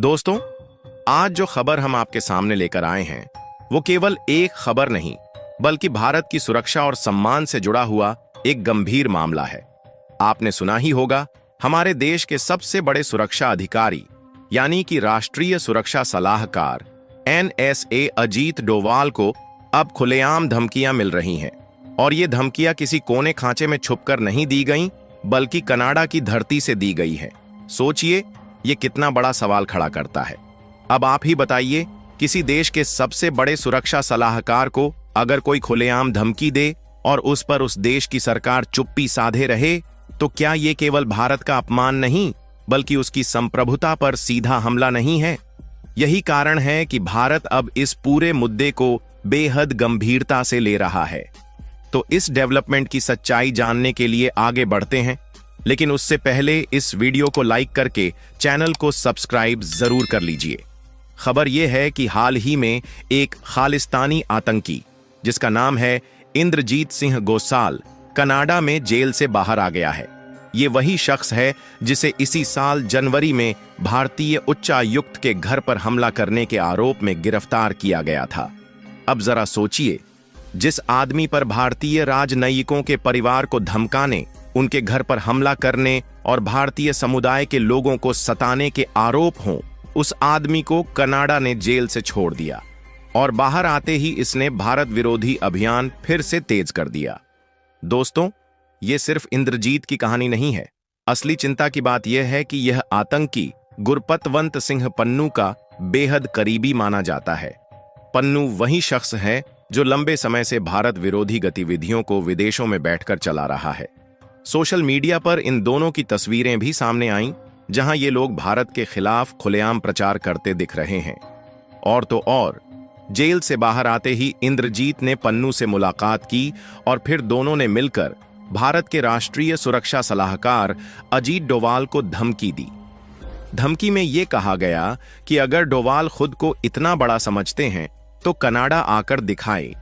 दोस्तों, आज जो खबर हम आपके सामने लेकर आए हैं वो केवल एक खबर नहीं बल्कि भारत की सुरक्षा और सम्मान से जुड़ा हुआ एक गंभीर मामला है। आपने सुना ही होगा, हमारे देश के सबसे बड़े सुरक्षा अधिकारी यानी कि राष्ट्रीय सुरक्षा सलाहकार NSA अजीत डोवाल को अब खुलेआम धमकियां मिल रही हैं। और ये धमकियां किसी कोने खांचे में छुपकर नहीं दी गईं, बल्कि कनाडा की धरती से दी गई हैं। सोचिए, ये कितना बड़ा सवाल खड़ा करता है। अब आप ही बताइए, किसी देश के सबसे बड़े सुरक्षा सलाहकार को अगर कोई खुलेआम धमकी दे और उस पर उस देश की सरकार चुप्पी साधे रहे, तो क्या ये केवल भारत का अपमान नहीं बल्कि उसकी संप्रभुता पर सीधा हमला नहीं है? यही कारण है कि भारत अब इस पूरे मुद्दे को बेहद गंभीरता से ले रहा है। तो इस डेवलपमेंट की सच्चाई जानने के लिए आगे बढ़ते हैं, लेकिन उससे पहले इस वीडियो को लाइक करके चैनल को सब्सक्राइब जरूर कर लीजिए। खबर यह है कि हाल ही में एक खालिस्तानी आतंकी जिसका नाम है इंद्रजीत सिंह गोसाल कनाडा में जेल से बाहर आ गया है। ये वही शख्स है जिसे इसी साल जनवरी में भारतीय उच्चायुक्त के घर पर हमला करने के आरोप में गिरफ्तार किया गया था। अब जरा सोचिए, जिस आदमी पर भारतीय राजनयिकों के परिवार को धमकाने, उनके घर पर हमला करने और भारतीय समुदाय के लोगों को सताने के आरोप हों, उस आदमी को कनाडा ने जेल से छोड़ दिया और बाहर आते ही इसने भारत विरोधी अभियान फिर से तेज कर दिया। दोस्तों, ये सिर्फ इंद्रजीत की कहानी नहीं है। असली चिंता की बात यह है कि यह आतंकी गुरपतवंत सिंह पन्नू का बेहद करीबी माना जाता है। पन्नू वही शख्स है जो लंबे समय से भारत विरोधी गतिविधियों को विदेशों में बैठकर चला रहा है। सोशल मीडिया पर इन दोनों की तस्वीरें भी सामने आईं, जहां ये लोग भारत के खिलाफ खुलेआम प्रचार करते दिख रहे हैं। और तो और, जेल से बाहर आते ही इंद्रजीत ने पन्नू से मुलाकात की और फिर दोनों ने मिलकर भारत के राष्ट्रीय सुरक्षा सलाहकार अजीत डोवाल को धमकी दी। धमकी में यह कहा गया कि अगर डोवाल खुद को इतना बड़ा समझते हैं तो कनाडा आकर दिखाए।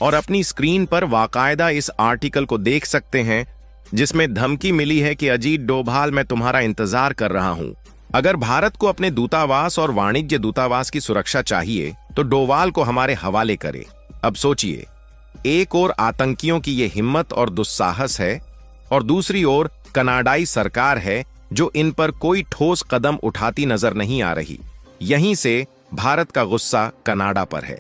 और अपनी स्क्रीन पर वाकायदा इस आर्टिकल को देख सकते हैं जिसमें धमकी मिली है कि अजीत डोभाल, मैं तुम्हारा इंतजार कर रहा हूं। अगर भारत को अपने दूतावास और वाणिज्य दूतावास की सुरक्षा चाहिए तो डोवाल को हमारे हवाले करे। अब सोचिए, एक ओर आतंकियों की ये हिम्मत और दुस्साहस है और दूसरी ओर कनाडाई सरकार है जो इन पर कोई ठोस कदम उठाती नजर नहीं आ रही। यहीं से भारत का गुस्सा कनाडा पर है।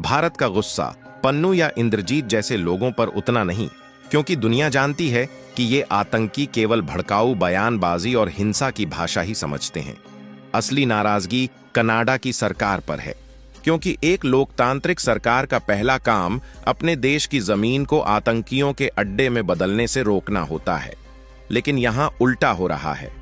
भारत का गुस्सा पन्नू या इंद्रजीत जैसे लोगों पर उतना नहीं, क्योंकि दुनिया जानती है कि ये आतंकी केवल भड़काऊ बयानबाजी और हिंसा की भाषा ही समझते हैं। असली नाराजगी कनाडा की सरकार पर है, क्योंकि एक लोकतांत्रिक सरकार का पहला काम अपने देश की जमीन को आतंकियों के अड्डे में बदलने से रोकना होता है। लेकिन यहां उल्टा हो रहा है।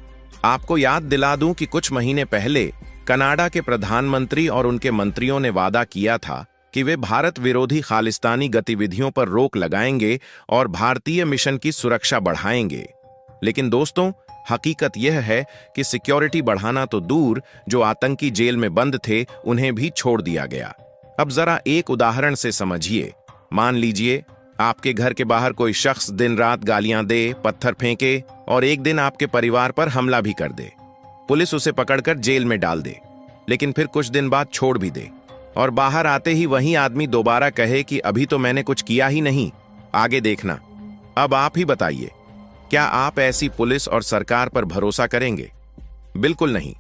आपको याद दिला दूं कि कुछ महीने पहले कनाडा के प्रधानमंत्री और उनके मंत्रियों ने वादा किया था कि वे भारत विरोधी खालिस्तानी गतिविधियों पर रोक लगाएंगे और भारतीय मिशन की सुरक्षा बढ़ाएंगे। लेकिन दोस्तों, हकीकत यह है कि सिक्योरिटी बढ़ाना तो दूर, जो आतंकी जेल में बंद थे उन्हें भी छोड़ दिया गया। अब जरा एक उदाहरण से समझिए। मान लीजिए आपके घर के बाहर कोई शख्स दिन रात गालियां दे, पत्थर फेंके और एक दिन आपके परिवार पर हमला भी कर दे। पुलिस उसे पकड़कर जेल में डाल दे, लेकिन फिर कुछ दिन बाद छोड़ भी दे और बाहर आते ही वही आदमी दोबारा कहे कि अभी तो मैंने कुछ किया ही नहीं, आगे देखना। अब आप ही बताइए, क्या आप ऐसी पुलिस और सरकार पर भरोसा करेंगे? बिल्कुल नहीं।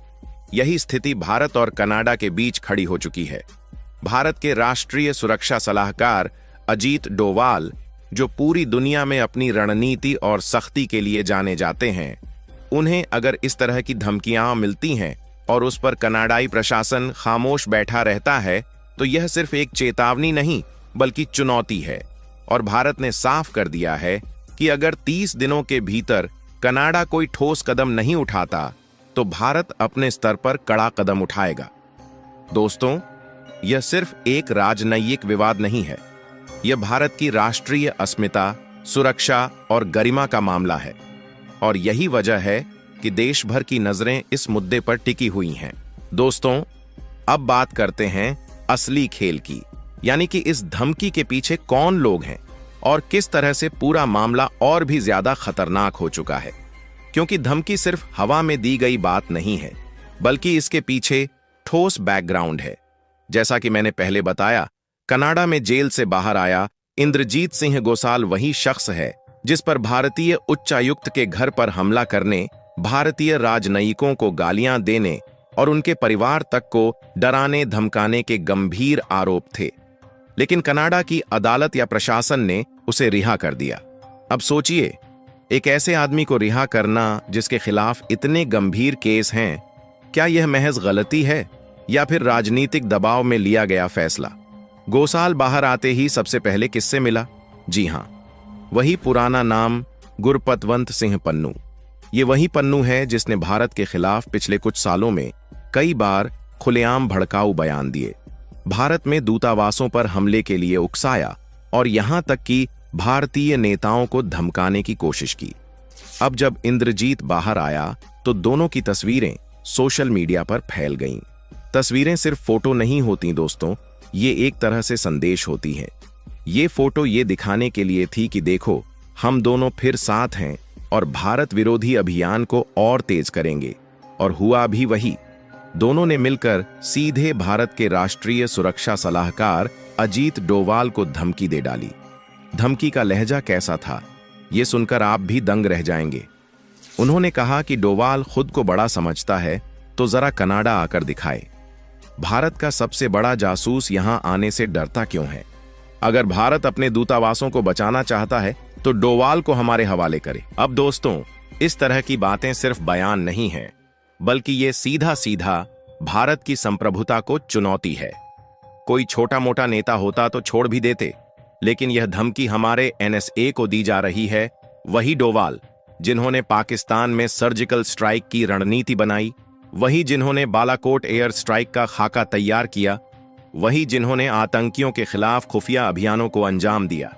यही स्थिति भारत और कनाडा के बीच खड़ी हो चुकी है। भारत के राष्ट्रीय सुरक्षा सलाहकार अजीत डोवाल, जो पूरी दुनिया में अपनी रणनीति और सख्ती के लिए जाने जाते हैं, उन्हें अगर इस तरह की धमकियां मिलती हैं और उस पर कनाडाई प्रशासन खामोश बैठा रहता है, तो यह सिर्फ एक चेतावनी नहीं बल्कि चुनौती है। और भारत ने साफ कर दिया है कि अगर 30 दिनों के भीतर कनाडा कोई ठोस कदम नहीं उठाता तो भारत अपने स्तर पर कड़ा कदम उठाएगा। दोस्तों, यह सिर्फ एक राजनयिक विवाद नहीं है, यह भारत की राष्ट्रीय अस्मिता, सुरक्षा और गरिमा का मामला है। और यही वजह है कि देश भर की नजरें इस मुद्दे पर टिकी हुई हैं। दोस्तों, अब बात करते हैं असली खेल की, यानी कि इस धमकी के पीछे कौन लोग हैं और किस तरह से पूरा मामला और भी ज्यादा खतरनाक हो चुका है। क्योंकि धमकी सिर्फ हवा में दी गई बात नहीं है, बल्कि इसके पीछे ठोस बैकग्राउंड है। जैसा कि मैंने पहले बताया, कनाडा में जेल से बाहर आया इंद्रजीत सिंह गोसाल वही शख्स है जिस पर भारतीय उच्चायुक्त के घर पर हमला करने, भारतीय राजनयिकों को गालियां देने और उनके परिवार तक को डराने धमकाने के गंभीर आरोप थे। लेकिन कनाडा की अदालत या प्रशासन ने उसे रिहा कर दिया। अब सोचिए, एक ऐसे आदमी को रिहा करना जिसके खिलाफ इतने गंभीर केस हैं, क्या यह महज गलती है या फिर राजनीतिक दबाव में लिया गया फैसला? गोसाल बाहर आते ही सबसे पहले किससे मिला? जी हां, वही पुराना नाम गुरपतवंत सिंह पन्नू। ये वही पन्नू है जिसने भारत के खिलाफ पिछले कुछ सालों में कई बार खुलेआम भड़काऊ बयान दिए, भारत में दूतावासों पर हमले के लिए उकसाया और यहां तक कि भारतीय नेताओं को धमकाने की कोशिश की। अब जब इंद्रजीत बाहर आया तो दोनों की तस्वीरें सोशल मीडिया पर फैल गईं। तस्वीरें सिर्फ फोटो नहीं होती दोस्तों, ये एक तरह से संदेश होती है। ये फोटो ये दिखाने के लिए थी कि देखो, हम दोनों फिर साथ हैं और भारत विरोधी अभियान को और तेज करेंगे। और हुआ भी वही। दोनों ने मिलकर सीधे भारत के राष्ट्रीय सुरक्षा सलाहकार अजीत डोवाल को धमकी दे डाली। धमकी का लहजा कैसा था, ये सुनकर आप भी दंग रह जाएंगे। उन्होंने कहा कि डोवाल खुद को बड़ा समझता है तो जरा कनाडा आकर दिखाए। भारत का सबसे बड़ा जासूस यहां आने से डरता क्यों है? अगर भारत अपने दूतावासों को बचाना चाहता है तो डोवाल को हमारे हवाले करे। अब दोस्तों, इस तरह की बातें सिर्फ बयान नहीं है, बल्कि ये सीधा सीधा भारत की संप्रभुता को चुनौती है। कोई छोटा मोटा नेता होता तो छोड़ भी देते, लेकिन यह धमकी हमारे NSA को दी जा रही है। वही डोवाल जिन्होंने पाकिस्तान में सर्जिकल स्ट्राइक की रणनीति बनाई, वही जिन्होंने बालाकोट एयर स्ट्राइक का खाका तैयार किया, वही जिन्होंने आतंकियों के खिलाफ खुफिया अभियानों को अंजाम दिया।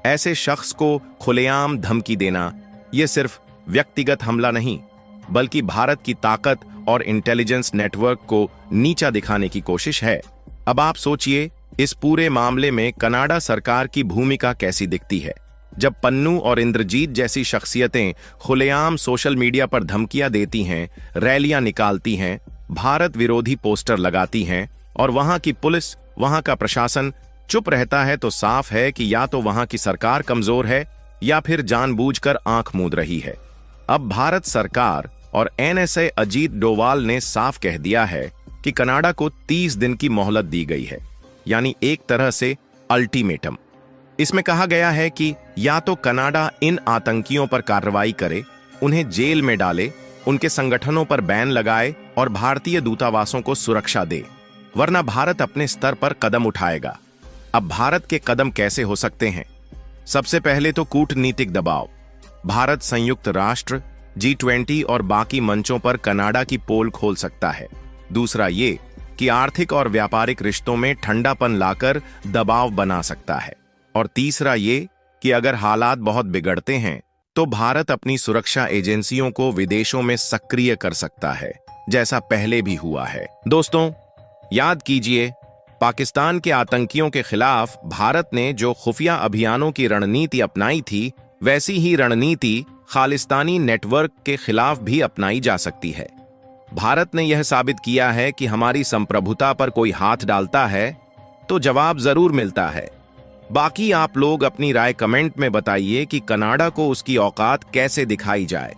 ऐसे शख्स को खुलेआम धमकी देना यह सिर्फ व्यक्तिगत हमला नहीं, बल्कि भारत की ताकत और इंटेलिजेंस नेटवर्क को नीचा दिखाने की कोशिश है। अब आप सोचिए, इस पूरे मामले में कनाडा सरकार की भूमिका कैसी दिखती है। जब पन्नू और इंद्रजीत जैसी शख्सियतें खुलेआम सोशल मीडिया पर धमकियां देती हैं, रैलियां निकालती हैं, भारत विरोधी पोस्टर लगाती हैं और वहां की पुलिस, वहां का प्रशासन चुप रहता है, तो साफ है कि या तो वहां की सरकार कमजोर है या फिर जानबूझकर आंख मूंद रही है। अब भारत सरकार और NSA अजीत डोवाल ने साफ कह दिया है कि कनाडा को 30 दिन की मोहलत दी गई है, यानी एक तरह से अल्टीमेटम। इसमें कहा गया है कि या तो कनाडा इन आतंकियों पर कार्रवाई करे, उन्हें जेल में डाले, उनके संगठनों पर बैन लगाए और भारतीय दूतावासों को सुरक्षा दे, वरना भारत अपने स्तर पर कदम उठाएगा। अब भारत के कदम कैसे हो सकते हैं? सबसे पहले तो कूटनीतिक दबाव। भारत संयुक्त राष्ट्र, G20 और बाकी मंचों पर कनाडा की पोल खोल सकता है। दूसरा ये कि आर्थिक और व्यापारिक रिश्तों में ठंडापन लाकर दबाव बना सकता है। और तीसरा ये कि अगर हालात बहुत बिगड़ते हैं तो भारत अपनी सुरक्षा एजेंसियों को विदेशों में सक्रिय कर सकता है, जैसा पहले भी हुआ है। दोस्तों, याद कीजिए, पाकिस्तान के आतंकियों के खिलाफ भारत ने जो खुफिया अभियानों की रणनीति अपनाई थी, वैसी ही रणनीति खालिस्तानी नेटवर्क के खिलाफ भी अपनाई जा सकती है। भारत ने यह साबित किया है कि हमारी संप्रभुता पर कोई हाथ डालता है तो जवाब जरूर मिलता है। बाकी आप लोग अपनी राय कमेंट में बताइए कि कनाडा को उसकी औकात कैसे दिखाई जाए,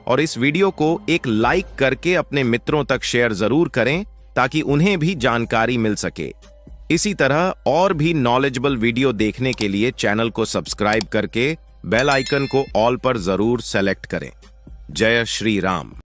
और इस वीडियो को एक लाइक करके अपने मित्रों तक शेयर जरूर करें ताकि उन्हें भी जानकारी मिल सके। इसी तरह और भी नॉलेजेबल वीडियो देखने के लिए चैनल को सब्सक्राइब करके बेल आइकन को ऑल पर जरूर सेलेक्ट करें। जय श्री राम।